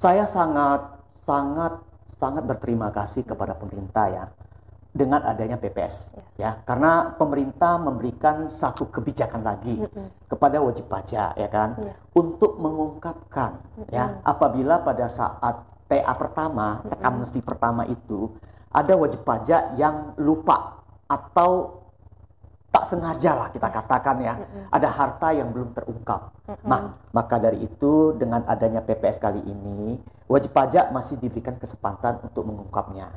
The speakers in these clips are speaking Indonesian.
Saya sangat sangat sangat berterima kasih kepada pemerintah ya dengan adanya PPS ya, karena pemerintah memberikan satu kebijakan lagi kepada wajib pajak ya kan, untuk mengungkapkan ya apabila pada saat TA pertama, teks amnesti pertama itu ada wajib pajak yang lupa atau tak sengaja lah kita katakan ya, ada harta yang belum terungkap. Maka dari itu dengan adanya PPS kali ini, wajib pajak masih diberikan kesempatan untuk mengungkapnya.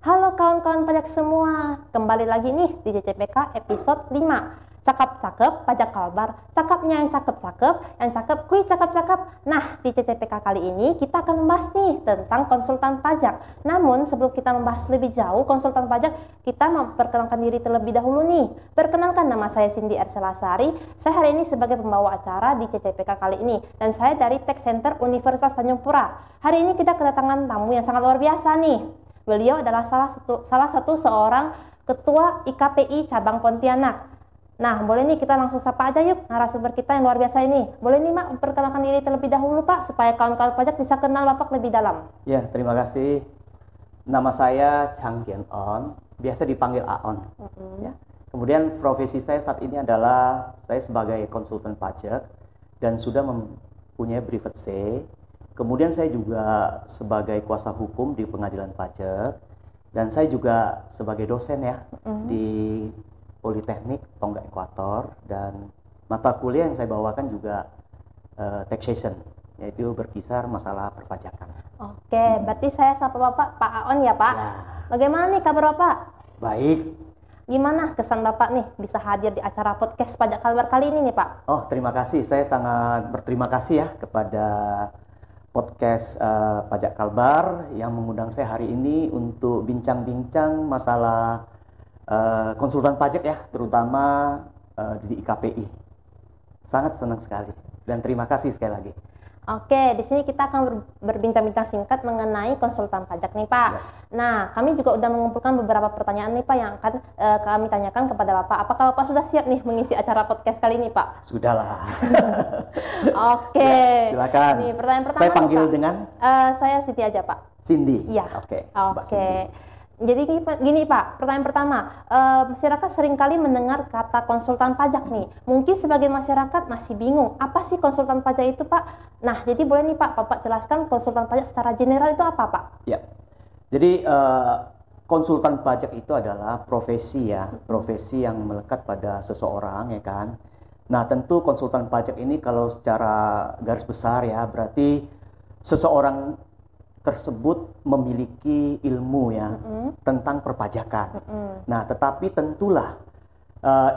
Halo kawan-kawan pajak semua, kembali lagi nih di CCPK episode 5. Cakep-cakep pajak kalbar, cakepnya yang cakep-cakep, yang cakep kuy cakep-cakep. Nah, di CCPK kali ini kita akan membahas nih tentang konsultan pajak. Namun sebelum kita membahas lebih jauh konsultan pajak, kita memperkenalkan diri terlebih dahulu nih. Perkenalkan, nama saya Cindy Erselasari. Saya hari ini sebagai pembawa acara di CCPK kali ini, dan saya dari Tech Center Universitas Tanjung Pura. Hari ini kita kedatangan tamu yang sangat luar biasa nih. Beliau adalah salah satu seorang ketua IKPI cabang Pontianak. Nah, boleh nih kita langsung sapa aja yuk narasumber kita yang luar biasa ini. Boleh nih Mak memperkenalkan diri terlebih dahulu Pak, supaya kawan-kawan pajak bisa kenal Bapak lebih dalam. Ya, terima kasih. Nama saya Chang Kian On, biasa dipanggil Aon. Ya. Kemudian profesi saya saat ini adalah saya sebagai konsultan pajak dan sudah mempunyai brevet C. Kemudian saya juga sebagai kuasa hukum di pengadilan pajak, dan saya juga sebagai dosen ya di Politeknik Tonggak Ekuator, dan mata kuliah yang saya bawakan juga taxation, yaitu berkisar masalah perpajakan. Oke, berarti saya sapa Bapak Pak Aon ya Pak. Ya. Bagaimana nih kabar Bapak? Baik. Gimana kesan Bapak nih bisa hadir di acara podcast Pajak Kalbar kali ini nih Pak? Oh, terima kasih. Saya sangat berterima kasih ya kepada podcast Pajak Kalbar yang mengundang saya hari ini untuk bincang-bincang masalah konsultan pajak ya, terutama di IKPI. Sangat senang sekali dan terima kasih sekali lagi. Oke, di sini kita akan berbincang-bincang singkat mengenai konsultan pajak nih Pak. Ya. Nah, kami juga sudah mengumpulkan beberapa pertanyaan nih Pak yang akan kami tanyakan kepada Bapak. Apakah Bapak sudah siap nih mengisi acara podcast kali ini Pak? Sudahlah. Oke. Ya, silakan. Nih, pertanyaan pertama saya panggil nih, Pak. dengan Saya Siti aja Pak. Cindy. Iya. Oke. Mbak Oke. Cindy. Jadi gini Pak, pertanyaan pertama, masyarakat seringkali mendengar kata konsultan pajak nih. Mungkin sebagian masyarakat masih bingung, apa sih konsultan pajak itu Pak? Nah, jadi boleh nih Pak, Bapak jelaskan konsultan pajak secara general itu apa Pak? Ya, jadi konsultan pajak itu adalah profesi ya, profesi yang melekat pada seseorang ya kan. Nah, tentu konsultan pajak ini kalau secara garis besar ya, berarti seseorang tersebut memiliki ilmu ya tentang perpajakan. Nah, tetapi tentulah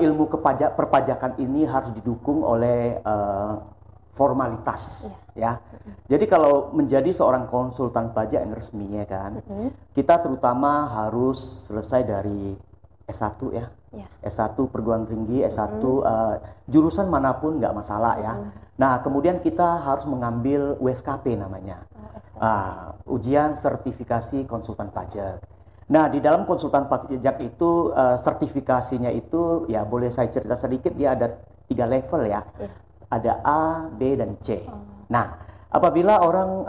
ilmu perpajakan ini harus didukung oleh formalitas ya. Jadi kalau menjadi seorang konsultan pajak yang resmi ya kan, kita terutama harus selesai dari S1 ya. S1 perguruan tinggi, S1 jurusan manapun nggak masalah ya. Nah, kemudian kita harus mengambil USKP namanya. Ujian sertifikasi konsultan pajak. Nah, di dalam konsultan pajak itu sertifikasinya itu ya boleh saya cerita sedikit, dia ada 3 level ya. Ada A, B, dan C. Nah, apabila orang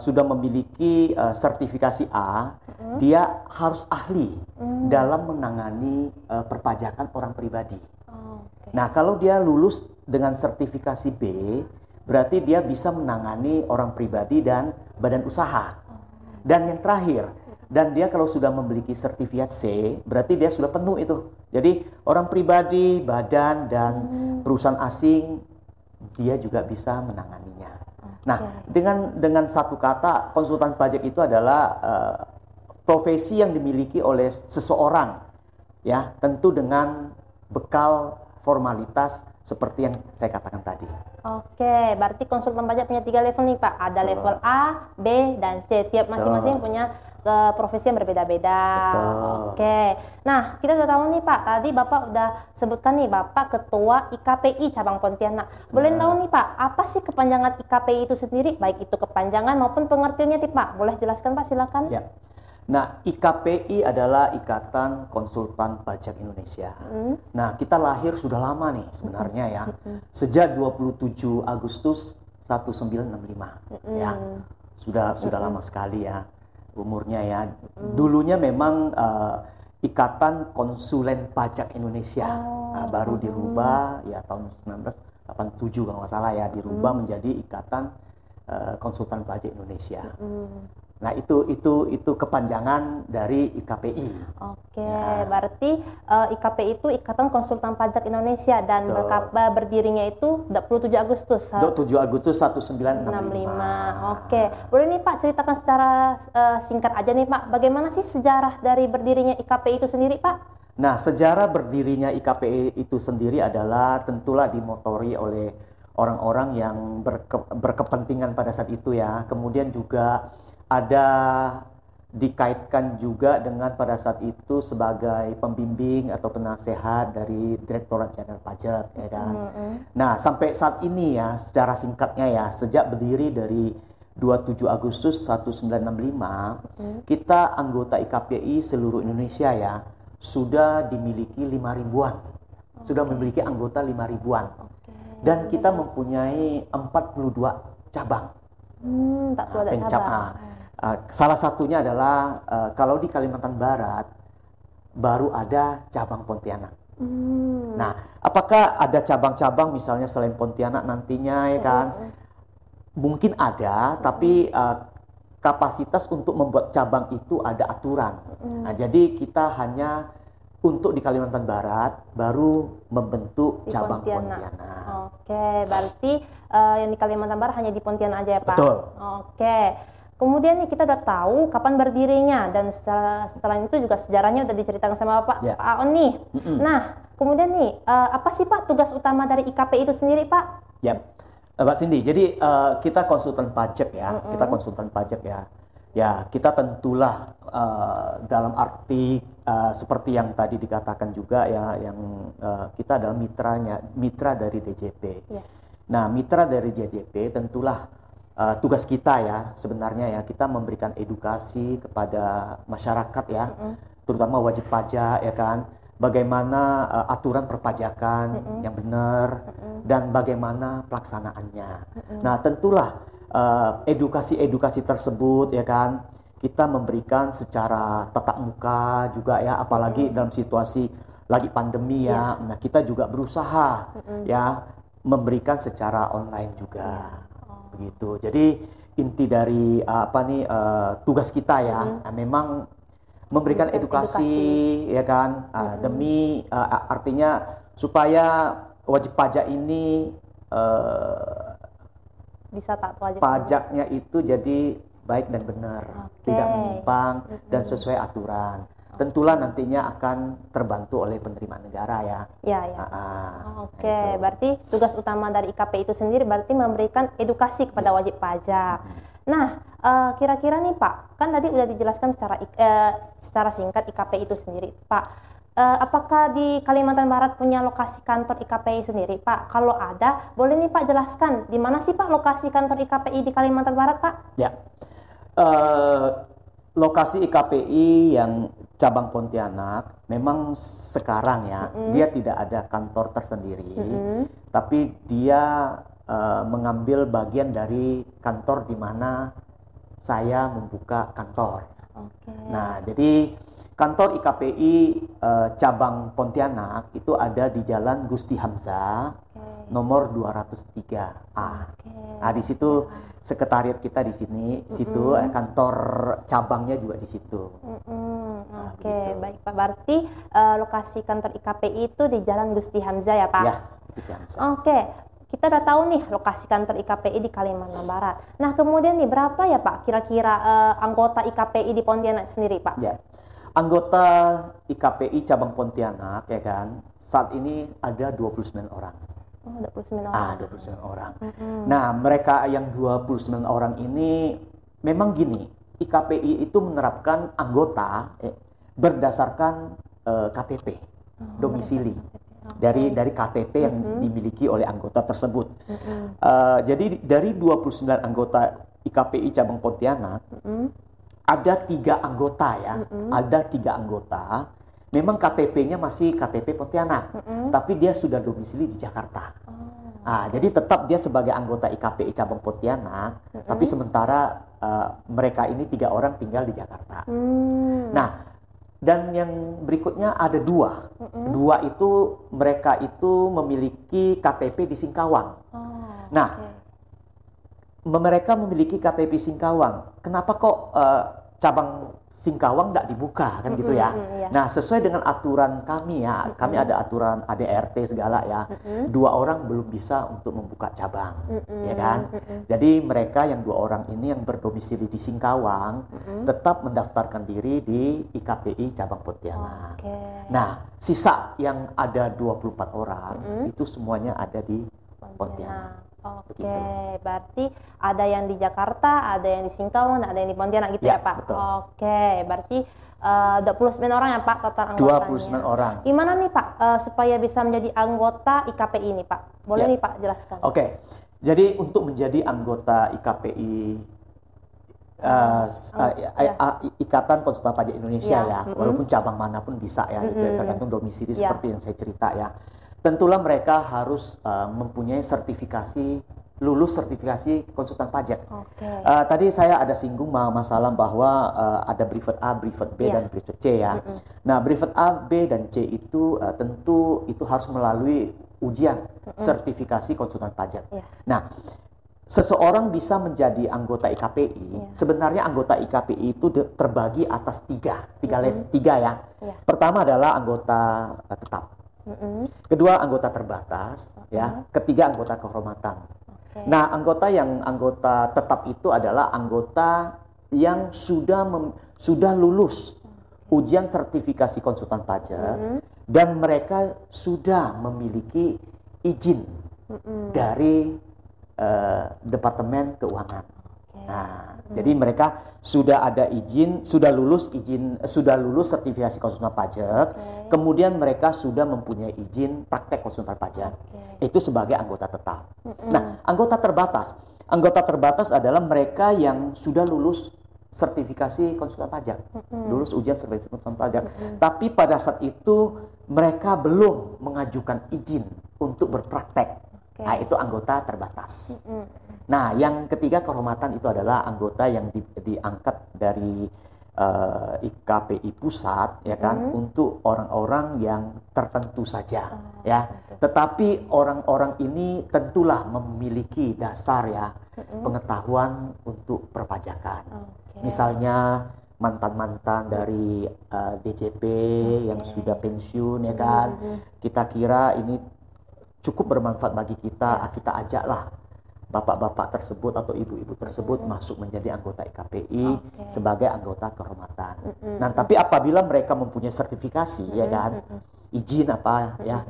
sudah memiliki sertifikasi A, dia harus ahli dalam menangani perpajakan orang pribadi. Nah, kalau dia lulus dengan sertifikasi B, berarti dia bisa menangani orang pribadi dan badan usaha. Dan yang terakhir, dan dia kalau sudah memiliki sertifikat C, berarti dia sudah penuh itu. Jadi orang pribadi, badan, dan perusahaan asing, dia juga bisa menanganinya. Nah, dengan satu kata, konsultan pajak itu adalah profesi yang dimiliki oleh seseorang, ya, tentu dengan bekal formalitas seperti yang saya katakan tadi. Oke, berarti konsultan pajak punya 3 level nih Pak. Ada level A, B, dan C. Tiap masing-masing punya profesi yang berbeda-beda. Betul. Oke. Nah, kita udah tahu nih Pak, tadi Bapak udah sebutkan nih Bapak Ketua IKPI Cabang Pontianak. Boleh tahu nih Pak, apa sih kepanjangan IKPI itu sendiri? Baik itu kepanjangan maupun pengertiannya nih Pak. Boleh jelaskan Pak, silakan. Ya. Nah, IKPI adalah Ikatan Konsultan Pajak Indonesia. Nah, kita lahir sudah lama nih sebenarnya ya. Sejak 27 Agustus 1965 ya. Sudah lama sekali ya umurnya ya. Dulunya memang Ikatan Konsulen Pajak Indonesia. Nah, baru dirubah ya tahun 1987 kalau nggak salah ya, dirubah menjadi Ikatan Konsultan Pajak Indonesia. Nah, itu kepanjangan dari IKPI. Oke, berarti IKPI itu Ikatan Konsultan Pajak Indonesia dan berdirinya itu 27 Agustus 1965. Oke, boleh nih Pak ceritakan secara singkat aja nih Pak, bagaimana sih sejarah dari berdirinya IKPI itu sendiri Pak? Nah, sejarah berdirinya IKPI itu sendiri adalah tentulah dimotori oleh orang-orang yang berkepentingan pada saat itu ya. Kemudian juga ada dikaitkan juga dengan pada saat itu sebagai pembimbing atau penasehat dari Direktorat Jenderal Pajak ya kan. Nah, sampai saat ini ya secara singkatnya ya, sejak berdiri dari 27 Agustus 1965 kita anggota IKPI seluruh Indonesia ya sudah dimiliki 5 ribuan. Sudah memiliki anggota 5 ribuan. Dan kita mempunyai 42 cabang. Salah satunya adalah kalau di Kalimantan Barat baru ada cabang Pontianak. Nah, apakah ada cabang-cabang misalnya selain Pontianak nantinya ya kan? Mungkin ada, tapi kapasitas untuk membuat cabang itu ada aturan. Nah, jadi kita hanya untuk di Kalimantan Barat baru membentuk cabang Pontianak. Oke, berarti yang di Kalimantan Barat hanya di Pontianak aja ya Pak? Betul. Oke. Kemudian nih kita udah tahu kapan berdirinya dan setelah itu juga sejarahnya udah diceritakan sama Pak On nih. Nah, kemudian nih apa sih Pak tugas utama dari IKPI itu sendiri Pak? Ya, Mbak Cindy. Jadi kita konsultan pajak ya, kita konsultan pajak ya. Ya, kita tentulah dalam arti seperti yang tadi dikatakan juga ya, yang kita adalah mitra dari DJP. Nah, mitra dari DJP tentulah tugas kita ya sebenarnya ya, kita memberikan edukasi kepada masyarakat ya, terutama wajib pajak ya kan, bagaimana aturan perpajakan yang benar dan bagaimana pelaksanaannya. Nah, tentulah edukasi tersebut ya kan kita memberikan secara tatap muka juga ya, apalagi dalam situasi lagi pandemi ya. Nah, kita juga berusaha ya memberikan secara online juga. Begitu. Jadi inti dari tugas kita ya, memang memberikan edukasi ya kan, demi artinya supaya wajib pajak ini bisa taat wajib pajaknya itu jadi baik dan benar, tidak menyimpang dan sesuai aturan. Tentulah nantinya akan terbantu oleh penerimaan negara ya. Oke, berarti tugas utama dari IKPI itu sendiri berarti memberikan edukasi kepada wajib pajak. Nah, kira-kira nih Pak, kan tadi udah dijelaskan secara singkat IKPI itu sendiri, Pak. Apakah di Kalimantan Barat punya lokasi kantor IKPI sendiri, Pak? Kalau ada, boleh nih Pak jelaskan di mana sih Pak lokasi kantor IKPI di Kalimantan Barat, Pak? Ya. Lokasi IKPI yang cabang Pontianak memang sekarang ya dia tidak ada kantor tersendiri, tapi dia mengambil bagian dari kantor di mana saya membuka kantor. Nah, jadi kantor IKPI cabang Pontianak itu ada di Jalan Gusti Hamzah nomor 203A. Nah, di situ sekretariat kita di sini, situ kantor cabangnya juga di situ. Baik Pak. Berarti lokasi kantor IKPI itu di Jalan Gusti Hamzah ya Pak? Ya, Gusti Hamzah. Kita udah tahu nih lokasi kantor IKPI di Kalimantan Barat. Nah, kemudian nih berapa ya Pak kira-kira anggota IKPI di Pontianak sendiri Pak? Ya, anggota IKPI cabang Pontianak ya kan, saat ini ada 29 orang. 29 orang. 29 orang. Nah, mereka yang 29 orang ini memang gini, IKPI itu menerapkan anggota berdasarkan KTP, domisili. Dari KTP yang dimiliki oleh anggota tersebut. Jadi dari 29 anggota IKPI cabang Pontianak, ada 3 anggota ya, ada 3 anggota. Memang KTP-nya masih KTP Pontianak, tapi dia sudah domisili di Jakarta. Jadi tetap dia sebagai anggota IKPI cabang Pontianak, tapi sementara mereka ini 3 orang tinggal di Jakarta. Nah, dan yang berikutnya ada 2. 2 itu mereka itu memiliki KTP di Singkawang. Mereka memiliki KTP Singkawang. Kenapa kok cabang Singkawang tidak dibuka kan gitu ya? Nah, sesuai dengan aturan kami ya, kami ada aturan ADRT segala ya. 2 orang belum bisa untuk membuka cabang, ya kan? Jadi mereka yang 2 orang ini yang berdomisili di Singkawang tetap mendaftarkan diri di IKPI cabang Pontianak. Nah, sisa yang ada 24 orang itu semuanya ada di Pontianak. Berarti ada yang di Jakarta, ada yang di Singkawang, ada yang di Pontianak gitu ya Pak? Betul. Berarti 29 orang ya Pak total anggotanya? 29 orang. Gimana nih Pak supaya bisa menjadi anggota IKPI ini Pak? Boleh nih Pak jelaskan? Jadi untuk menjadi anggota IKPI, Ikatan Konsultan Pajak Indonesia walaupun cabang manapun bisa ya, itu tergantung domisili seperti yang saya cerita ya. Tentulah mereka harus mempunyai lulus sertifikasi konsultan pajak. Tadi saya ada singgung masalah bahwa ada Brevet A, Brevet B, dan Brevet C ya. Nah, Brevet A, B, dan C itu tentu itu harus melalui ujian sertifikasi konsultan pajak. Nah, seseorang bisa menjadi anggota IKPI. Sebenarnya anggota IKPI itu terbagi atas tiga ya. Pertama adalah anggota tetap. Kedua anggota terbatas, ya. Ketiga anggota kehormatan. Nah, anggota tetap itu adalah anggota yang sudah lulus ujian sertifikasi konsultan pajak dan mereka sudah memiliki izin dari Departemen Keuangan. Nah, jadi mereka sudah ada sudah lulus sertifikasi konsultan pajak, kemudian mereka sudah mempunyai izin praktek konsultan pajak. Itu sebagai anggota tetap. Nah, anggota terbatas adalah mereka yang sudah lulus sertifikasi konsultan pajak, lulus ujian sertifikasi konsultan pajak. Tapi pada saat itu mereka belum mengajukan izin untuk berpraktek. Nah, itu anggota terbatas. Nah, yang ketiga kehormatan itu adalah anggota yang diangkat dari IKPI pusat, ya kan, untuk orang-orang yang tertentu saja, ya. Tetapi orang-orang ini tentulah memiliki dasar ya pengetahuan untuk perpajakan. Misalnya mantan-mantan dari DJP yang sudah pensiun, ya kan. Kita kira ini cukup bermanfaat bagi kita, kita ajaklah bapak-bapak tersebut atau ibu-ibu tersebut masuk menjadi anggota IKPI sebagai anggota kehormatan. Nah, tapi apabila mereka mempunyai sertifikasi, ya kan, izin apa ya,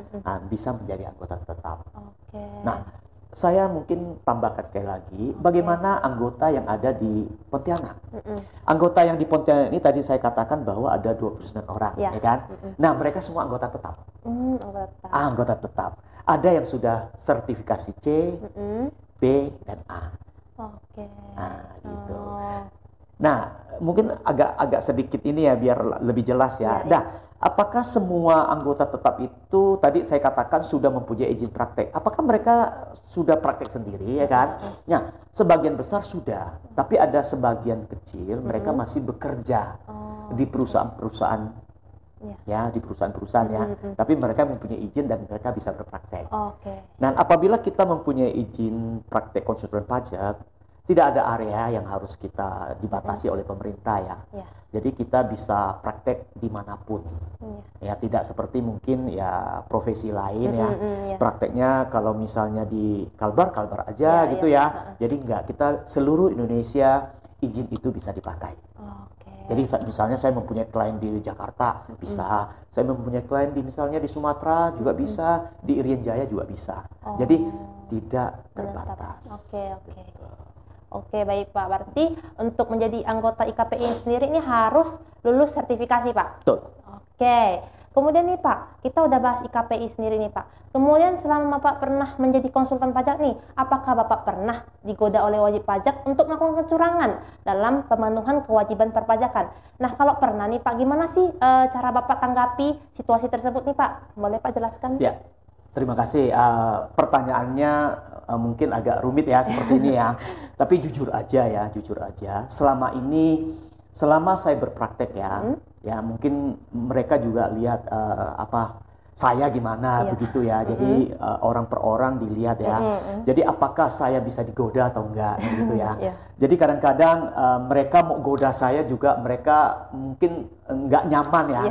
bisa menjadi anggota tetap. Nah, saya mungkin tambahkan sekali lagi, bagaimana anggota yang ada di Pontianak. Anggota yang di Pontianak ini tadi saya katakan bahwa ada 29 orang, ya kan. Nah, mereka semua anggota tetap. Anggota tetap. Ada yang sudah sertifikasi C, B, dan A. Nah, gitu. Nah, mungkin agak sedikit ini ya biar lebih jelas ya. Nah, apakah semua anggota tetap itu tadi saya katakan sudah mempunyai izin praktek? Apakah mereka sudah praktek sendiri, ya kan? Nah, sebagian besar sudah, tapi ada sebagian kecil mereka masih bekerja di perusahaan-perusahaan. Ya, di perusahaan-perusahaan ya. Tapi mereka mempunyai izin dan mereka bisa berpraktek. Nah, apabila kita mempunyai izin praktek konsultan pajak, tidak ada area yang harus kita dibatasi oleh pemerintah ya. Jadi kita bisa praktek dimanapun. Ya, tidak seperti mungkin ya profesi lain ya. Prakteknya kalau misalnya di Kalbar aja gitu ya. Jadi enggak, kita seluruh Indonesia izin itu bisa dipakai. Jadi misalnya saya mempunyai klien di Jakarta bisa, saya mempunyai klien misalnya di Sumatera juga bisa, di Irian Jaya juga bisa. Jadi tidak terbatas. Oke, baik Pak. Berarti untuk menjadi anggota IKPI sendiri ini harus lulus sertifikasi, Pak? Betul. Oke. Kemudian nih Pak, kita udah bahas IKPI sendiri nih Pak. Kemudian selama Bapak pernah menjadi konsultan pajak nih, apakah Bapak pernah digoda oleh wajib pajak untuk melakukan kecurangan dalam pemenuhan kewajiban perpajakan? Nah, kalau pernah nih Pak, gimana sih cara Bapak tanggapi situasi tersebut nih Pak? Boleh Pak jelaskan? Ya, terima kasih. Pertanyaannya mungkin agak rumit ya seperti ini ya. Tapi jujur aja, selama saya berpraktek ya mungkin mereka juga lihat saya gimana begitu ya. Jadi orang per orang dilihat ya. Jadi apakah saya bisa digoda atau enggak gitu ya. Jadi kadang-kadang mereka mau goda saya juga mereka mungkin enggak nyaman ya.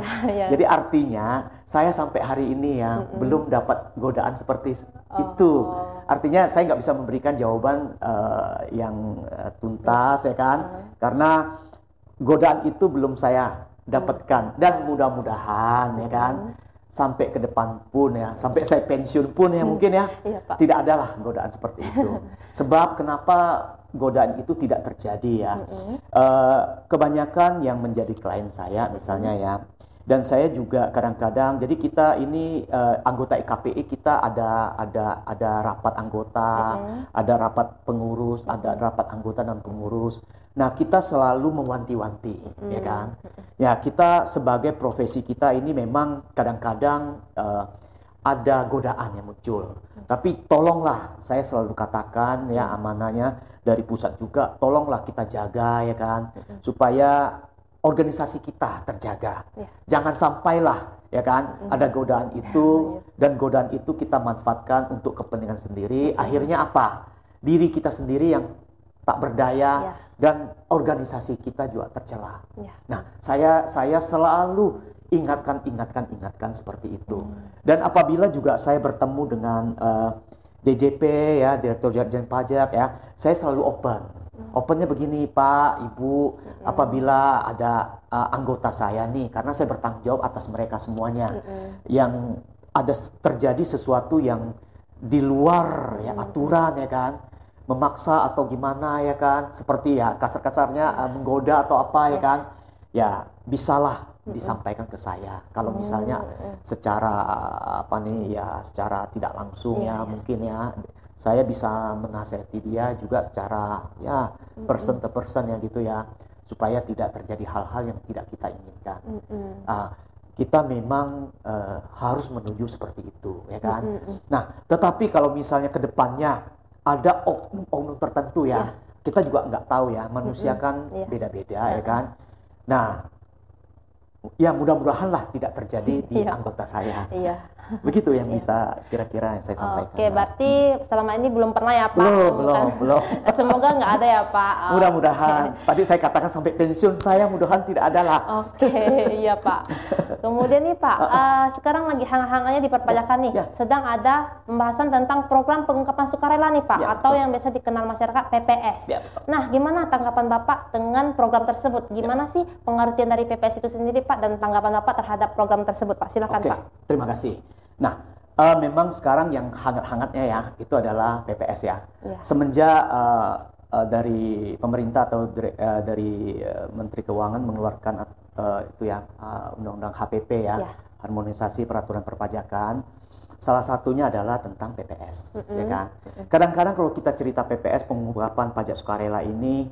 Jadi artinya saya sampai hari ini ya belum dapat godaan seperti itu. Artinya saya nggak bisa memberikan jawaban yang tuntas ya kan. Karena godaan itu belum saya dapatkan dan mudah-mudahan ya kan sampai ke depan pun ya, sampai saya pensiun pun ya mungkin ya, tidak adalah godaan seperti itu. Sebab kenapa godaan itu tidak terjadi ya? Kebanyakan yang menjadi klien saya misalnya ya, dan saya juga kadang-kadang, jadi kita ini anggota IKPI kita ada rapat anggota, ada rapat pengurus, ada rapat anggota dan pengurus. Nah, kita selalu mewanti-wanti, ya kan? Ya, kita sebagai profesi kita ini memang kadang-kadang ada godaan yang muncul. Tapi tolonglah, saya selalu katakan ya amanahnya dari pusat juga, tolonglah kita jaga ya kan, supaya organisasi kita terjaga. Jangan sampailah ya kan ada godaan itu dan godaan itu kita manfaatkan untuk kepentingan sendiri. Akhirnya apa? Diri kita sendiri yang tak berdaya dan organisasi kita juga tercela. Nah, saya selalu ingatkan seperti itu. Dan apabila juga saya bertemu dengan DJP ya, Direktur Jenderal Pajak ya, saya selalu open. Opennya begini Pak, Ibu, apabila ada anggota saya nih, karena saya bertanggung jawab atas mereka semuanya, yang ada terjadi sesuatu yang di luar ya aturan ya kan, memaksa atau gimana ya kan, seperti ya kasar-kasarnya menggoda atau apa ya kan, ya bisalah disampaikan ke saya. Kalau misalnya secara secara tidak langsung ya mungkin ya saya bisa menasihati dia juga secara ya person to person ya gitu ya, supaya tidak terjadi hal-hal yang tidak kita inginkan. Kita memang harus menuju seperti itu ya kan. Nah, tetapi kalau misalnya ke depannya ada oknum tertentu ya, kita juga nggak tahu ya, manusia kan beda-beda ya kan. Nah, ya mudah-mudahan lah tidak terjadi di anggota saya. Begitu yang bisa kira-kira yang saya sampaikan. Oke, berarti selama ini belum pernah ya Pak? Belum. Semoga nggak ada ya Pak. Mudah-mudahan. Tadi saya katakan sampai pensiun saya mudah-mudahan tidak ada lah. Oke, iya Pak. Kemudian nih Pak, sekarang lagi hangat-hangatnya di perpajakan nih. Sedang ada pembahasan tentang program pengungkapan sukarela nih Pak, atau yang biasa dikenal masyarakat PPS. Nah, gimana tanggapan Bapak dengan program tersebut? Gimana sih pengertian dari PPS itu sendiri Pak, dan tanggapan Bapak terhadap program tersebut Pak? Silakan Pak. Terima kasih. Nah, memang sekarang yang hangat-hangatnya ya itu adalah PPS ya. Semenjak dari pemerintah atau dari Menteri Keuangan mengeluarkan Undang-Undang HPP ya, Harmonisasi Peraturan Perpajakan. Salah satunya adalah tentang PPS, ya kan. Kadang-kadang kalau kita cerita PPS, pengungkapan pajak sukarela ini,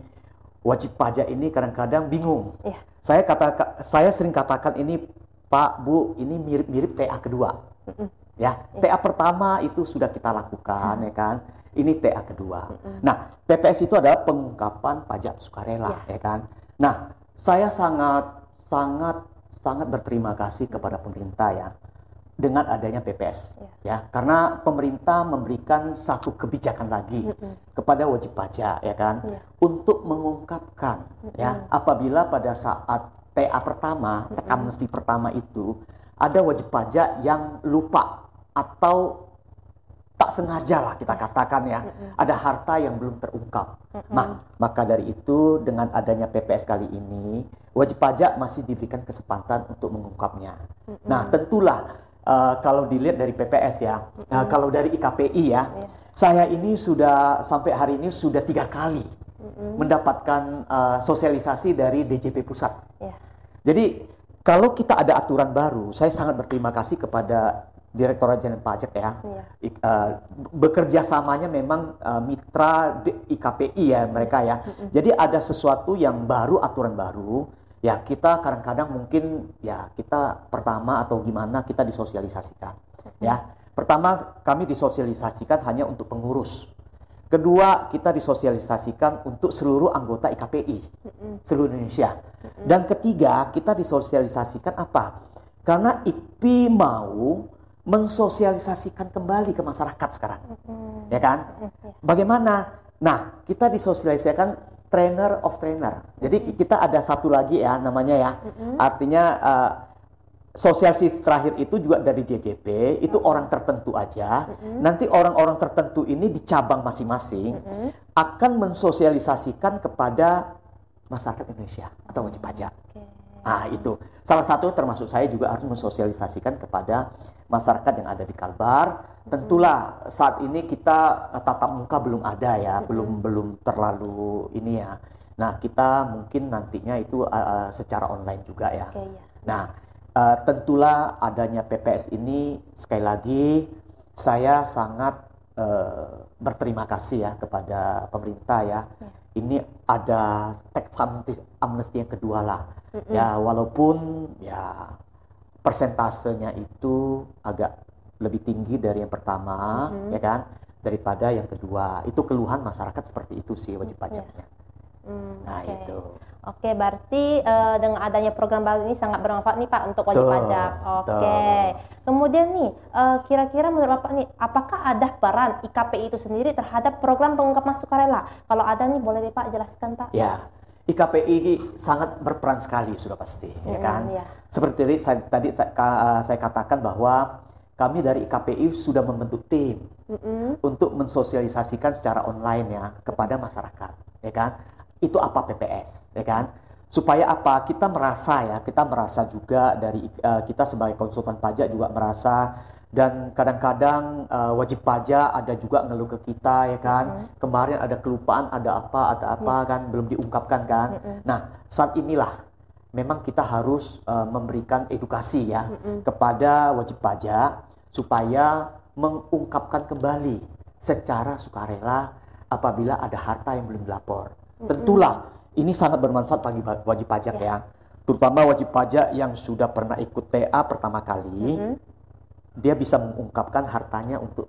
wajib pajak ini kadang-kadang bingung. Saya sering katakan ini Pak, Bu, ini mirip-mirip TA kedua. Ya, TA pertama itu sudah kita lakukan ya kan. Ini TA kedua. Nah, PPS itu adalah pengungkapan pajak sukarela ya kan. Nah, saya sangat berterima kasih kepada pemerintah ya dengan adanya PPS ya. Karena pemerintah memberikan satu kebijakan lagi kepada wajib pajak ya kan untuk mengungkapkan ya apabila pada saat TA pertama, teks amnesti pertama itu ada wajib pajak yang lupa atau tak sengaja lah kita katakan ya, ada harta yang belum terungkap. Maka dari itu dengan adanya PPS kali ini, wajib pajak masih diberikan kesempatan untuk mengungkapnya. Nah, tentulah kalau dilihat dari PPS ya, kalau dari IKPI ya, saya ini sudah sampai hari ini sudah 3 kali mendapatkan sosialisasi dari DJP pusat. Jadi kalau kita ada aturan baru, saya sangat berterima kasih kepada Direktorat Jenderal Pajak ya. Bekerja samanya memang mitra IKPI ya mereka ya. Jadi ada sesuatu yang baru, aturan baru. Ya kita kadang-kadang mungkin ya kita pertama atau gimana kita disosialisasikan. Ya pertama kami disosialisasikan hanya untuk pengurus. Kedua kita disosialisasikan untuk seluruh anggota IKPI seluruh Indonesia. Dan ketiga kita disosialisasikan apa? Karena IKPI mau mensosialisasikan kembali ke masyarakat sekarang, ya kan? Bagaimana? Nah kita disosialisasikan trainer of trainer. Jadi kita ada satu lagi ya namanya ya. Artinya sosialisasi terakhir itu juga dari JJP, itu orang tertentu aja. Nanti orang-orang tertentu ini di cabang masing-masing akan mensosialisasikan kepada masyarakat Indonesia atau wajib pajak. Ah itu salah satu termasuk saya juga harus mensosialisasikan kepada masyarakat yang ada di Kalbar. Tentulah saat ini kita tatap muka belum ada ya, belum terlalu ini ya. Nah kita mungkin nantinya itu secara online juga ya. Nah tentulah adanya PPS ini sekali lagi saya sangat berterima kasih ya kepada pemerintah ya. Ini ada tax amnesty yang kedua lah. Ya walaupun ya persentasenya itu agak lebih tinggi dari yang pertama ya kan daripada yang kedua. Itu keluhan masyarakat seperti itu sih wajib pajaknya. Itu. Oke, berarti dengan adanya program baru ini sangat bermanfaat nih Pak untuk wajib pajak. Kemudian nih, kira-kira menurut Bapak nih, apakah ada peran IKPI itu sendiri terhadap program pengungkapan sukarela? Kalau ada nih, boleh nih Pak jelaskan Pak? Ya, IKPI sangat berperan sekali sudah pasti, ya kan? Seperti tadi saya katakan bahwa kami dari IKPI sudah membentuk tim untuk mensosialisasikan secara online ya kepada masyarakat, ya kan? Itu apa PPS, ya kan? Supaya apa? Kita merasa juga dari kita sebagai konsultan pajak juga merasa, dan kadang-kadang wajib pajak ada juga ngeluh ke kita, ya kan? Kemarin ada kelupaan, ada apa kan belum diungkapkan kan? Nah, saat inilah memang kita harus memberikan edukasi ya kepada wajib pajak supaya mengungkapkan kembali secara sukarela apabila ada harta yang belum dilapor. Tentulah ini sangat bermanfaat bagi wajib pajak ya. Terutama wajib pajak yang sudah pernah ikut TA pertama kali, dia bisa mengungkapkan hartanya untuk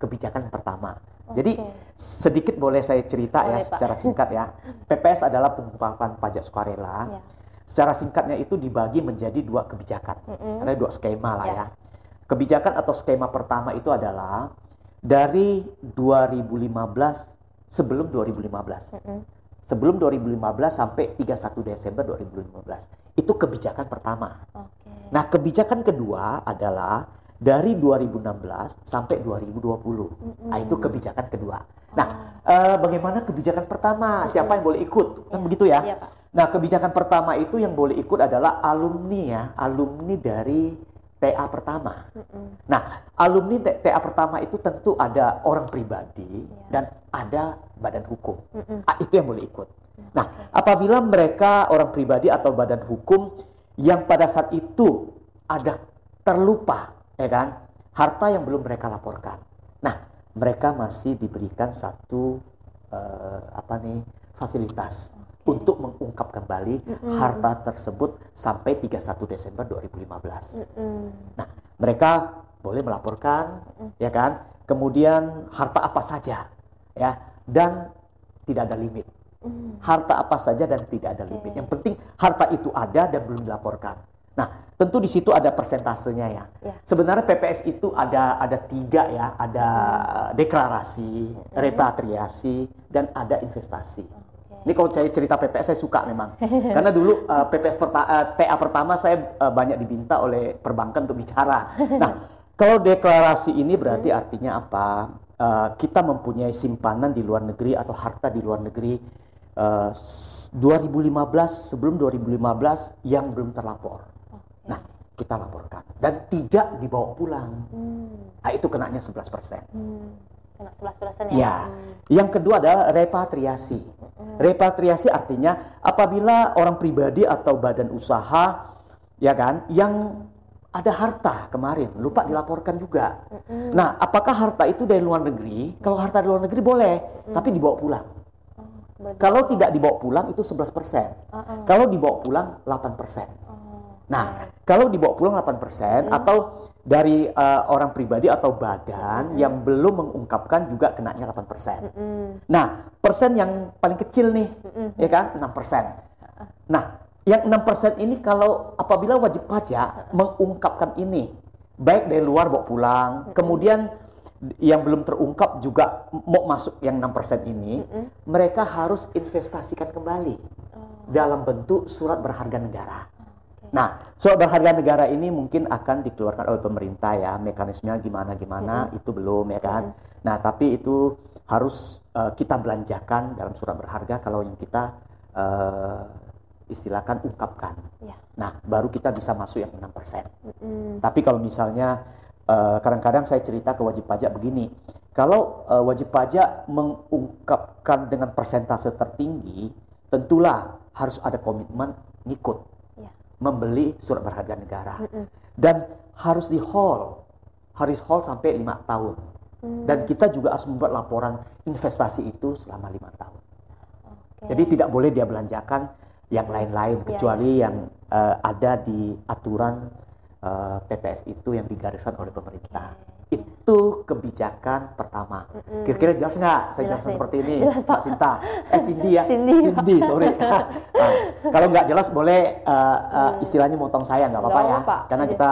kebijakan pertama. Jadi sedikit boleh saya cerita ya secara singkat ya. PPS adalah pengungkapan pajak sukarela. Secara singkatnya itu dibagi menjadi dua kebijakan. Ada dua skema lah ya. Kebijakan atau skema pertama itu adalah dari 2015 sebelum 2015. Sebelum 2015 sampai 31 Desember 2015. Itu kebijakan pertama. Nah, kebijakan kedua adalah dari 2016 sampai 2020. Nah, itu kebijakan kedua. Nah, bagaimana kebijakan pertama? Siapa yang boleh ikut? Kan begitu ya? Nah, kebijakan pertama itu yang boleh ikut adalah alumni ya, alumni dari TA pertama. Nah, alumni TA pertama itu tentu ada orang pribadi dan ada badan hukum. Itu yang boleh ikut. Nah, apabila mereka orang pribadi atau badan hukum yang pada saat itu ada terlupa, ya kan, harta yang belum mereka laporkan. Nah, mereka masih diberikan satu fasilitas untuk mengungkap kembali harta tersebut sampai 31 Desember 2015. Nah, mereka boleh melaporkan, ya kan? Kemudian harta apa saja, ya, dan tidak ada limit. Harta apa saja dan tidak ada limit. Yang penting harta itu ada dan belum dilaporkan. Nah, tentu di situ ada persentasenya ya. Sebenarnya PPS itu ada 3 ya, ada deklarasi, repatriasi, dan ada investasi. Ini kalau saya cerita PPS saya suka memang. Karena dulu PPS TA pertama saya banyak diminta oleh perbankan untuk bicara. Nah, kalau deklarasi ini berarti artinya apa? Kita mempunyai simpanan di luar negeri atau harta di luar negeri 2015, sebelum 2015 yang belum terlapor. Nah, kita laporkan dan tidak dibawa pulang. Nah, itu kenanya 11%. kena 11% ya. Ya. Yang kedua adalah repatriasi. Repatriasi artinya apabila orang pribadi atau badan usaha ya kan yang ada harta kemarin lupa dilaporkan juga. Nah, apakah harta itu dari luar negeri? Kalau harta dari luar negeri boleh, tapi dibawa pulang. Kalau tidak dibawa pulang itu 11%. Kalau dibawa pulang 8%. Nah, kalau dibawa pulang 8% atau dari orang pribadi atau badan yang belum mengungkapkan juga kenanya 8%. Nah, persen yang paling kecil nih, ya kan, 6%. Nah, yang 6% ini kalau apabila wajib pajak mengungkapkan ini, baik dari luar bawa pulang, kemudian yang belum terungkap juga mau masuk yang 6% ini, mereka harus investasikan kembali dalam bentuk surat berharga negara. Nah, surat berharga negara ini mungkin akan dikeluarkan oleh pemerintah ya, mekanismenya gimana itu belum ya kan. Nah, tapi itu harus kita belanjakan dalam surat berharga kalau yang kita istilahkan ungkapkan. Nah, baru kita bisa masuk yang 6%. Tapi kalau misalnya kadang-kadang saya cerita ke wajib pajak begini, kalau wajib pajak mengungkapkan dengan persentase tertinggi, tentulah harus ada komitmen ngikut membeli surat berharga negara dan harus hold sampai 5 tahun dan kita juga harus membuat laporan investasi itu selama 5 tahun. Jadi tidak boleh dia belanjakan yang lain-lain kecuali yang ada di aturan PPS itu yang digariskan oleh pemerintah. Itu kebijakan pertama. Kira-kira jelas nggak? Saya jelaskan seperti ini, Mbak Sinta. Cindy ya? Cindy, sorry. Nah, kalau nggak jelas boleh istilahnya motong saya, nggak apa-apa ya. Karena kita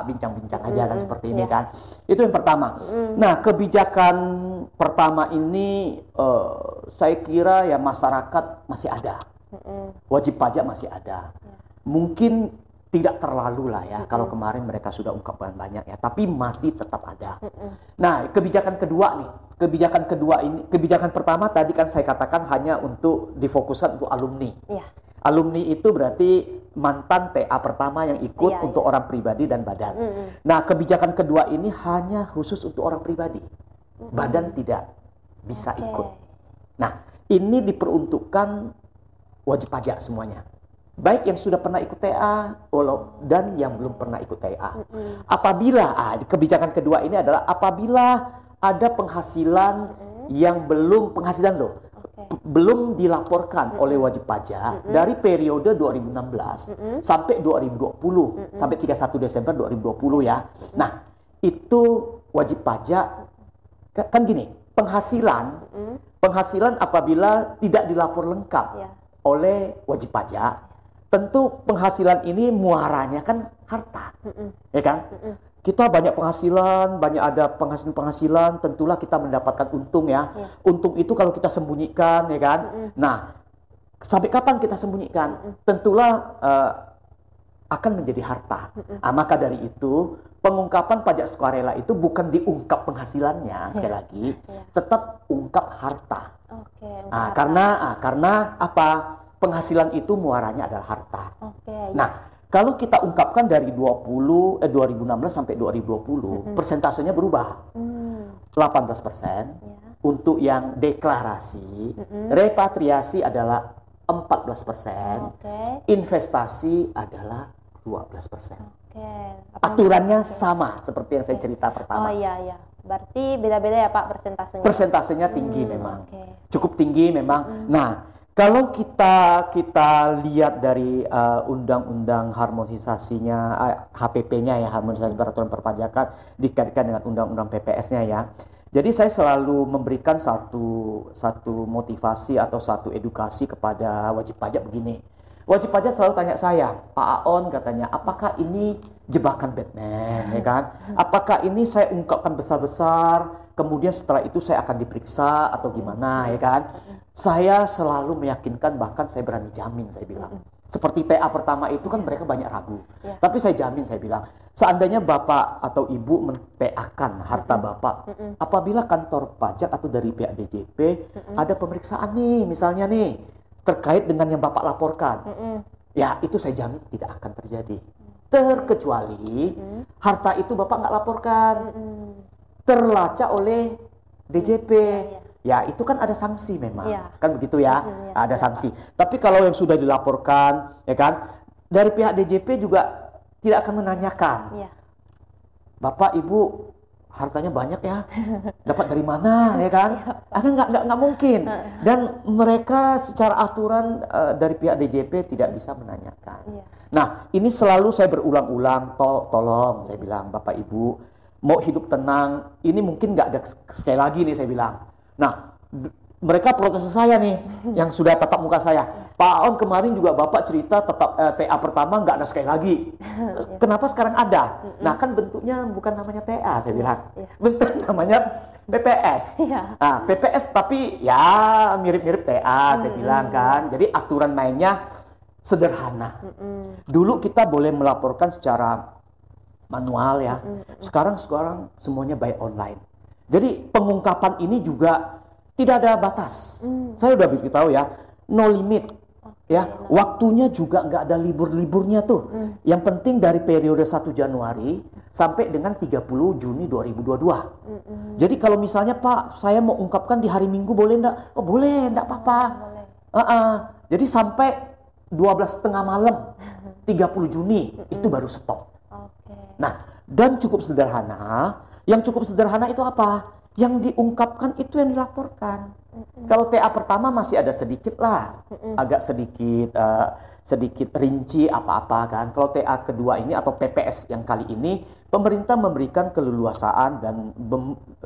bincang-bincang aja kan seperti ini kan. Itu yang pertama. Nah, kebijakan pertama ini saya kira ya masyarakat masih ada. Wajib pajak masih ada. Mungkin tidak terlalu lah ya kalau kemarin mereka sudah ungkapkan banyak ya, tapi masih tetap ada. Nah, kebijakan kedua nih, kebijakan pertama tadi kan saya katakan hanya untuk difokuskan untuk alumni. Alumni itu berarti mantan TA pertama yang ikut untuk orang pribadi dan badan. Nah, kebijakan kedua ini hanya khusus untuk orang pribadi, badan tidak bisa ikut. Nah, ini diperuntukkan wajib pajak semuanya. Baik yang sudah pernah ikut TA dan yang belum pernah ikut TA. Apabila kebijakan kedua ini adalah apabila ada penghasilan yang belum belum dilaporkan oleh wajib pajak dari periode 2016 sampai 2020 sampai 31 Desember 2020 ya. Nah, itu wajib pajak kan gini, penghasilan apabila tidak dilapor lengkap oleh wajib pajak, tentu penghasilan ini muaranya kan harta, ya kan? Kita banyak penghasilan, banyak ada penghasilan, tentulah kita mendapatkan untung ya. Untung itu kalau kita sembunyikan, ya kan? Nah, sampai kapan kita sembunyikan? Tentulah akan menjadi harta. Maka dari itu, pengungkapan pajak sukarela itu bukan diungkap penghasilannya, sekali lagi, tetap ungkap harta. Karena apa? Penghasilan itu muaranya adalah harta. Nah, kalau kita ungkapkan dari 2016 sampai 2020, persentasenya berubah. 18% untuk yang deklarasi, repatriasi adalah 14%, investasi adalah 12%. Aturannya sama seperti yang saya cerita pertama. Berarti beda-beda ya Pak persentasenya? Persentasenya tinggi memang, cukup tinggi memang. Nah, kalau kita lihat dari undang-undang harmonisasinya, HPP-nya ya, harmonisasi peraturan perpajakan dikaitkan dengan undang-undang PPS-nya ya. Jadi saya selalu memberikan satu motivasi atau satu edukasi kepada wajib pajak begini. Wajib pajak selalu tanya saya, Pak Aon katanya, apakah ini jebakan Batman, ya kan? Apakah ini saya ungkapkan besar-besar, kemudian setelah itu saya akan diperiksa atau gimana, ya kan? Saya selalu meyakinkan, bahkan saya berani jamin, saya bilang. Seperti TA pertama itu kan mereka banyak ragu. Tapi saya jamin, saya bilang, seandainya Bapak atau Ibu men-PA-kan harta Bapak, apabila kantor pajak atau dari pihak DJP ada pemeriksaan nih, misalnya nih, terkait dengan yang Bapak laporkan, ya itu saya jamin tidak akan terjadi. Terkecuali harta itu Bapak nggak laporkan, terlacak oleh DJP. Ya, itu kan ada sanksi memang. Kan begitu ya? Ada sanksi. Pak. Tapi kalau yang sudah dilaporkan, ya kan, dari pihak DJP juga tidak akan menanyakan. Bapak, Ibu, hartanya banyak ya? Dapat dari mana, ya kan? Nggak mungkin. Dan mereka secara aturan dari pihak DJP tidak bisa menanyakan. Nah, ini selalu saya berulang-ulang, tolong, saya bilang, Bapak, Ibu, mau hidup tenang, ini mungkin nggak ada sekali lagi nih, saya bilang. Nah, mereka protes saya nih, yang sudah tatap muka saya. Pak Aon kemarin juga Bapak cerita tetap TA pertama nggak ada sekali lagi. Kenapa sekarang ada? Nah, kan bentuknya bukan namanya TA, saya bilang. Bentuk namanya PPS. Nah, PPS tapi ya mirip-mirip TA, saya bilang kan. Jadi aturan mainnya sederhana. Dulu kita boleh melaporkan secara manual ya. Sekarang semuanya by online. Jadi pengungkapan ini juga tidak ada batas. Saya udah beritahu ya, no limit. Ya, waktunya juga nggak ada libur-liburnya tuh. Yang penting dari periode 1 Januari sampai dengan 30 Juni 2022. Jadi kalau misalnya Pak, saya mau ungkapkan di hari Minggu boleh nggak? Oh boleh, nggak apa-apa. Jadi sampai 12 tengah malam 30 Juni itu baru stop. Nah, dan cukup sederhana. Yang cukup sederhana itu apa? Yang diungkapkan itu yang dilaporkan. Kalau TA pertama masih ada sedikit lah, agak sedikit rinci apa-apa kan. Kalau TA kedua ini atau PPS yang kali ini, pemerintah memberikan keleluasaan dan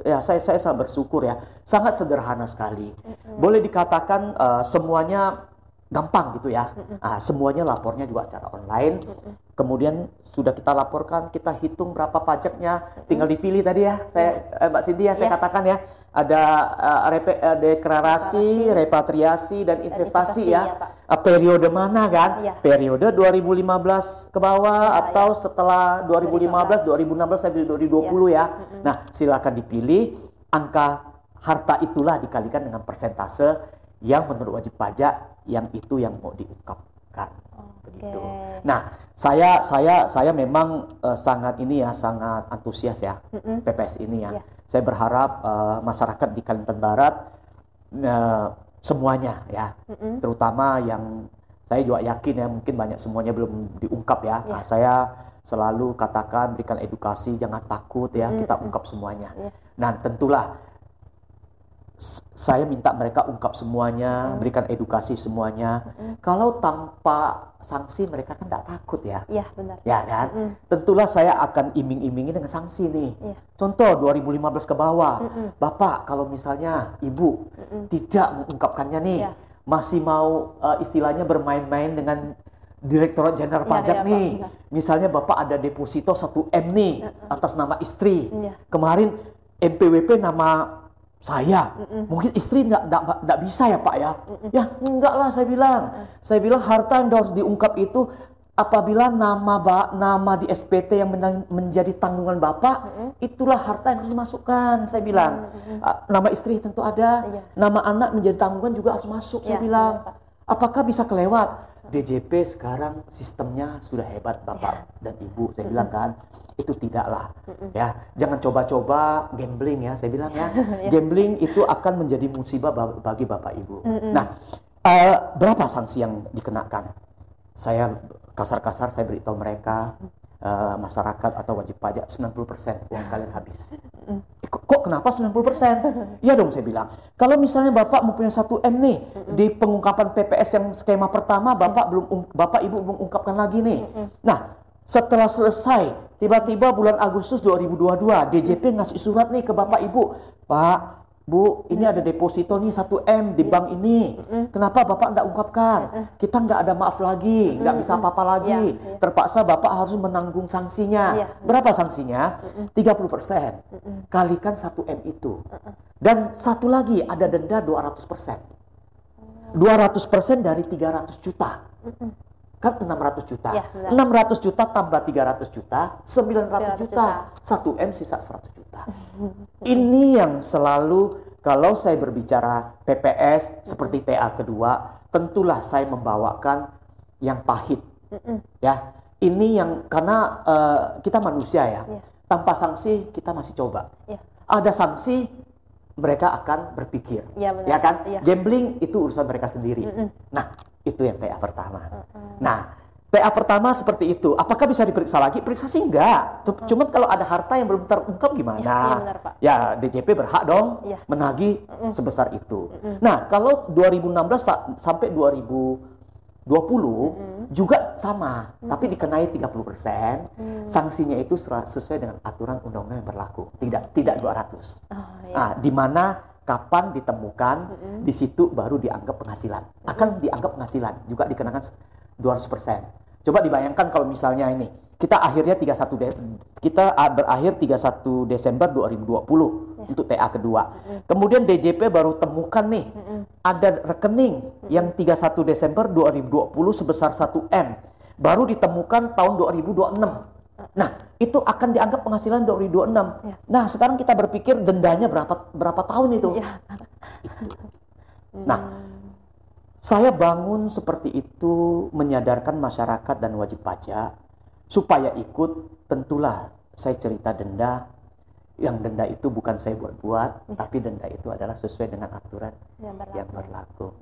ya saya sangat bersyukur ya, sangat sederhana sekali. Boleh dikatakan semuanya gampang gitu ya. Semuanya lapornya juga secara online. Kemudian sudah kita laporkan, kita hitung berapa pajaknya, tinggal dipilih tadi ya. Mbak Cynthia, saya katakan ya, ada deklarasi, repatriasi dan investasi ya. Periode mana kan? Periode 2015 ke bawah atau setelah 2015, 2016 sampai 2020 ya. Nah, silakan dipilih, angka harta itulah dikalikan dengan persentase yang menurut wajib pajak yang itu yang mau diungkapkan. Begitu. Nah, saya memang sangat antusias ya PPS ini ya. Saya berharap masyarakat di Kalimantan Barat semuanya ya, terutama yang saya juga yakin ya mungkin banyak semuanya belum diungkap ya. Nah, saya selalu katakan berikan edukasi, jangan takut ya, kita ungkap semuanya. Nah, tentulah saya minta mereka ungkap semuanya, berikan edukasi semuanya. Kalau tanpa sanksi mereka kan tidak takut ya. Iya, benar. Ya kan? Tentulah saya akan iming-imingi dengan sanksi nih. Contoh 2015 ke bawah. Bapak kalau misalnya Ibu tidak mengungkapkannya nih, masih mau istilahnya bermain-main dengan Direktorat Jenderal Pajak nih. Misalnya Bapak ada deposito 1M nih atas nama istri. Kemarin NPWP nama saya, mungkin istri nggak bisa ya Pak ya. Ya enggak lah saya bilang harta yang harus diungkap itu apabila nama di SPT yang menjadi tanggungan Bapak, itulah harta yang harus dimasukkan. Saya bilang nama istri tentu ada, nama anak menjadi tanggungan juga harus masuk. Saya bilang apakah bisa kelewat? DJP sekarang sistemnya sudah hebat Bapak dan Ibu, saya bilang kan. Itu tidaklah ya, jangan coba-coba gambling ya, saya bilang ya. Gambling itu akan menjadi musibah bagi Bapak Ibu. Nah, berapa sanksi yang dikenakan? Saya kasar-kasar saya beritahu mereka, masyarakat atau wajib pajak 90% uang kalian habis. Kok kenapa 90%? Iya dong saya bilang. Kalau misalnya Bapak mempunyai 1M nih di pengungkapan PPS yang skema pertama Bapak Ibu belum ungkapkan lagi nih. Nah, setelah selesai, tiba-tiba bulan Agustus 2022, DJP ngasih surat nih ke Bapak Ibu. Pak, Bu, ini ada deposito nih 1M di bank ini. Kenapa Bapak nggak ungkapkan? Kita nggak ada maaf lagi, nggak bisa apa-apa lagi. Terpaksa Bapak harus menanggung sanksinya. Berapa sanksinya? 30%. Kalikan 1M itu. Dan satu lagi, ada denda 200%. 200% dari 300 juta. Kan 600 juta. 600 juta tambah 300 juta, 900 juta. 1M sisa 100 juta. Ini yang selalu kalau saya berbicara PPS seperti TA kedua, tentulah saya membawakan yang pahit. Ya, ini yang karena kita manusia ya. Tanpa sanksi kita masih coba. Ada sanksi mereka akan berpikir, ya, benar. Ya kan? Ya. Gambling itu urusan mereka sendiri. Nah, itu yang TA pertama. Nah, TA pertama seperti itu. Apakah bisa diperiksa lagi? Periksa sih enggak. Cuma kalau ada harta yang belum terungkap gimana? Ya, benar, Pak. Ya, DJP berhak dong menagih sebesar itu. Nah, kalau 2016 sampai 2020 juga sama, tapi dikenai 30%. Sanksinya itu sesuai dengan aturan undang-undang yang berlaku. Tidak 200. Nah, di mana kapan ditemukan, di situ baru dianggap penghasilan. Akan dianggap penghasilan, juga dikenakan 200%. Coba dibayangkan kalau misalnya ini, kita akhirnya berakhir 31 Desember 2020 untuk TA kedua. Kemudian DJP baru temukan nih, ada rekening yang 31 Desember 2020 sebesar 1M. Baru ditemukan tahun 2026. Nah, itu akan dianggap penghasilan 2026. Nah, sekarang kita berpikir dendanya berapa tahun itu? Nah, saya bangun seperti itu menyadarkan masyarakat dan wajib pajak supaya ikut. Tentulah saya cerita denda, yang denda itu bukan saya buat-buat, tapi denda itu adalah sesuai dengan aturan yang berlaku.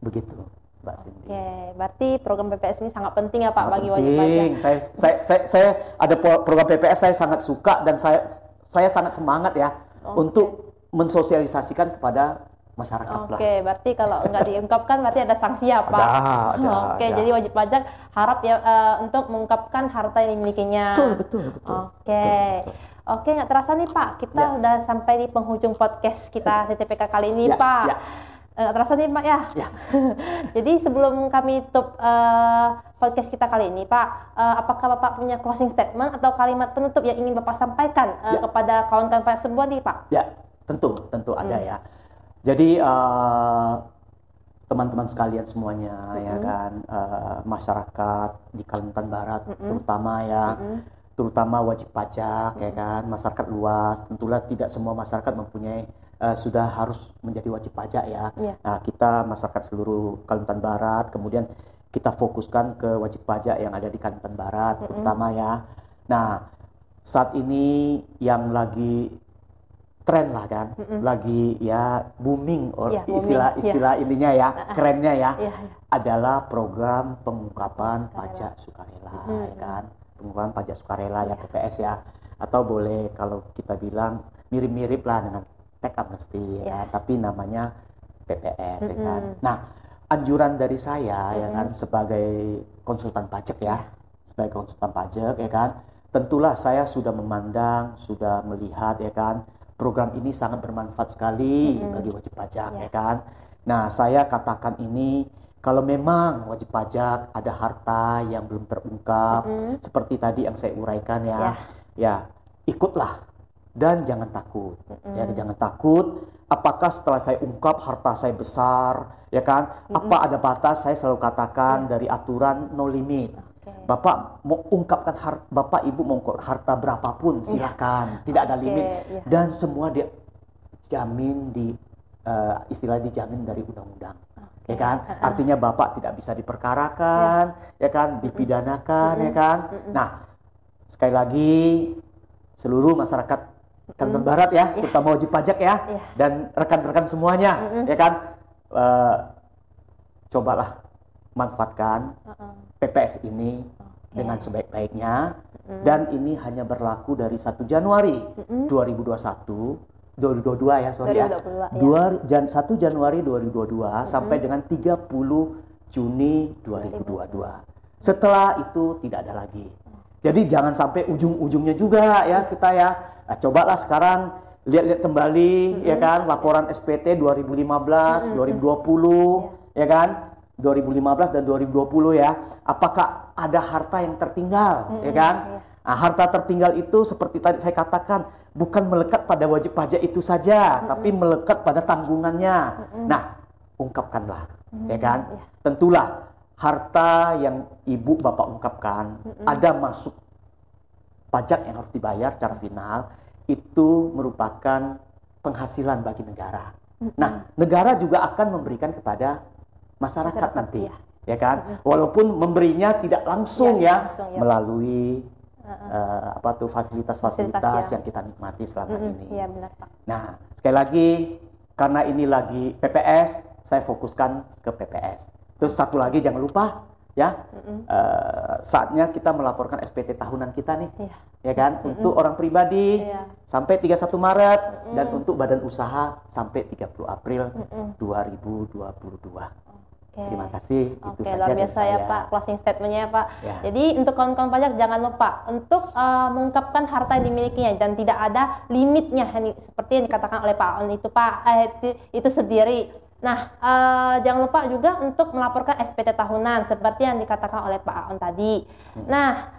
Begitu, Mbak Cindy. Oke, berarti program PPS ini sangat penting ya Pak bagi penting. wajib pajak. Saya ada program PPS, saya sangat suka dan saya sangat semangat ya untuk mensosialisasikan kepada masyarakat. Oke, berarti kalau nggak diungkapkan berarti ada sanksi ya Pak? Oke, jadi wajib pajak harap ya untuk mengungkapkan harta yang dimilikinya. Betul. Oke, nggak terasa nih Pak, kita udah sampai di penghujung podcast kita CCPK kali ini Pak. Nggak terasa nih Pak ya? Jadi sebelum kami tutup podcast kita kali ini Pak, apakah Bapak punya closing statement atau kalimat penutup yang ingin Bapak sampaikan kepada kawan-kawan pajak semua nih Pak? Ya, tentu ada ya. Jadi teman-teman sekalian semuanya ya kan, masyarakat di Kalimantan Barat terutama terutama wajib pajak ya kan, masyarakat luas. Tentulah tidak semua masyarakat mempunyai sudah harus menjadi wajib pajak ya. Nah, kita masyarakat seluruh Kalimantan Barat, kemudian kita fokuskan ke wajib pajak yang ada di Kalimantan Barat terutama ya. Nah, saat ini yang lagi tren lah kan, lagi ya booming istilah ininya ya, kerennya ya, adalah program pengungkapan pajak sukarela ya kan, pengungkapan pajak sukarela ya PPS ya, atau boleh kalau kita bilang mirip-mirip lah dengan tax amnesty ya, tapi namanya PPS ya kan. Nah, anjuran dari saya ya kan sebagai konsultan pajak sebagai konsultan pajak ya kan, tentulah saya sudah memandang, sudah melihat ya kan, program ini sangat bermanfaat sekali bagi wajib pajak ya kan. Nah, saya katakan ini, kalau memang wajib pajak ada harta yang belum terungkap, seperti tadi yang saya uraikan ya ikutlah dan jangan takut. Ya, jangan takut. Apakah setelah saya ungkap harta saya besar, ya kan? Apa ada batas? Saya selalu katakan dari aturan no limit. Bapak mau ungkapkan Bapak Ibu mau harta berapapun silakan, tidak ada limit dan semua dia jamin istilah dijamin dari undang-undang, ya kan? Artinya Bapak tidak bisa diperkarakan, ya kan? Dipidanakan, ya kan? Nah, sekali lagi seluruh masyarakat Kalimantan Barat ya, terutama wajib pajak ya, dan rekan-rekan semuanya, ya kan? Cobalah manfaatkan PPS ini dengan sebaik-baiknya, dan ini hanya berlaku dari 1 Januari 2022 ya, sorry 1 Januari 2022 sampai dengan 30 Juni 2022. Setelah itu tidak ada lagi. Jadi jangan sampai ujung-ujungnya juga ya kita ya. Nah, cobalah sekarang lihat-lihat kembali ya kan, laporan SPT 2015, 2020 ya kan? 2015 dan 2020 ya, apakah ada harta yang tertinggal, ya kan? Nah, harta tertinggal itu seperti tadi saya katakan, bukan melekat pada wajib pajak itu saja, tapi melekat pada tanggungannya. Nah, ungkapkanlah, ya kan? Tentulah harta yang ibu bapak ungkapkan, ada masuk pajak yang harus dibayar secara final, itu merupakan penghasilan bagi negara. Nah, negara juga akan memberikan kepada masyarakat nanti, ya kan? Walaupun memberinya tidak langsung langsung, melalui fasilitas yang kita nikmati selama ini. Iya benar Pak. Nah, sekali lagi karena ini lagi PPS, saya fokuskan ke PPS. Terus satu lagi jangan lupa ya, saatnya kita melaporkan SPT tahunan kita nih, ya kan, untuk orang pribadi sampai 31 Maret dan untuk badan usaha sampai 30 April 2022. Terima kasih. Itu saja luar biasa ya Pak, closing statementnya ya Pak. Jadi untuk kawan-kawan pajak jangan lupa untuk mengungkapkan harta yang dimilikinya dan tidak ada limitnya, seperti yang dikatakan oleh Pak On itu Pak, itu sendiri. Nah, jangan lupa juga untuk melaporkan SPT tahunan seperti yang dikatakan oleh Pak Aon tadi. Nah,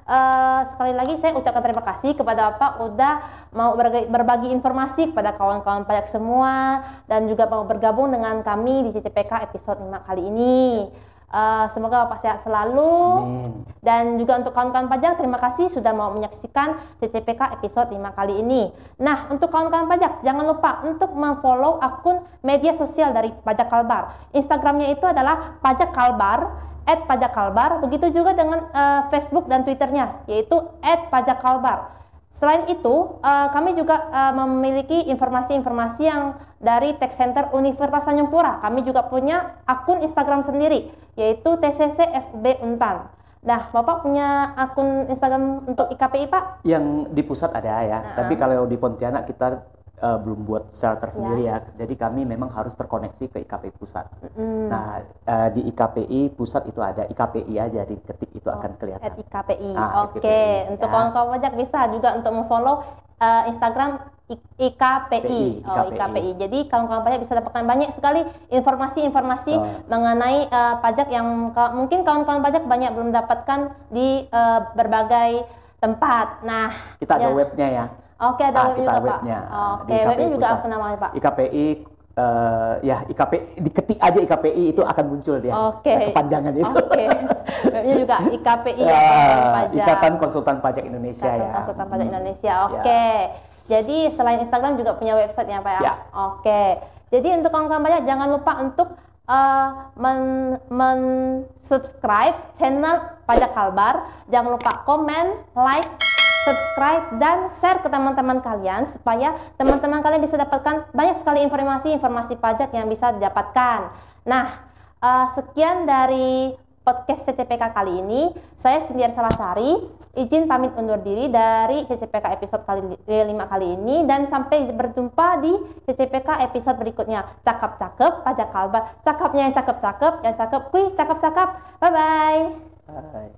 sekali lagi saya ucapkan terima kasih kepada Bapak udah mau berbagi informasi kepada kawan-kawan pajak semua dan juga mau bergabung dengan kami di CCPK episode 5 kali ini. Semoga Bapak sehat selalu. Amin. Dan juga untuk kawan-kawan pajak, terima kasih sudah mau menyaksikan CCPK episode 5 kali ini. Nah, untuk kawan-kawan pajak, jangan lupa untuk memfollow akun media sosial dari Pajak Kalbar. Instagramnya itu adalah Pajak Kalbar, @pajakkalbar. Begitu juga dengan Facebook dan Twitternya, yaitu @pajakkalbar. Selain itu, kami juga memiliki informasi-informasi yang dari Tech Center Universitas Tanjung Pura. Kami juga punya akun Instagram sendiri, yaitu TCCFB Untan. Nah, Bapak punya akun Instagram untuk IKPI, Pak? Yang di pusat ada ya, tapi kalau di Pontianak kita belum buat shelter sendiri ya. Jadi kami memang harus terkoneksi ke IKPI pusat. Nah, di IKPI pusat itu ada IKPI aja, diketik itu akan kelihatan. @IKPI. Untuk kawan-kawan pajak bisa juga untuk memfollow Instagram IKPI. IKPI. Jadi kawan-kawan pajak bisa dapatkan banyak sekali informasi-informasi mengenai pajak yang mungkin kawan-kawan pajak banyak belum dapatkan di berbagai tempat. Nah, kita ada webnya ya. Ada web juga, Pak. Webnya. Webnya juga apa namanya, Pak? IKPI, IKPI, diketik aja IKPI itu akan muncul dia. Kepanjangan itu. Webnya juga IKPI, Ikatan Konsultan Pajak Indonesia ya. Konsultan Pajak Indonesia. Jadi selain Instagram juga punya website ya, Pak ya? Jadi untuk kawan-kawan pajak jangan lupa untuk subscribe channel Pajak Kalbar. Jangan lupa komen, like, subscribe dan share ke teman-teman kalian supaya teman-teman kalian bisa dapatkan banyak sekali informasi pajak yang bisa didapatkan. Nah, sekian dari podcast CCPK kali ini. Saya Sindiar Salasari, izin pamit undur diri dari CCPK episode 5 kali ini dan sampai berjumpa di CCPK episode berikutnya. Cakep-cakep Pajak Kalbar, cakepnya yang cakep-cakep, yang cakep kuy cakep-cakep. Bye-bye. Bye.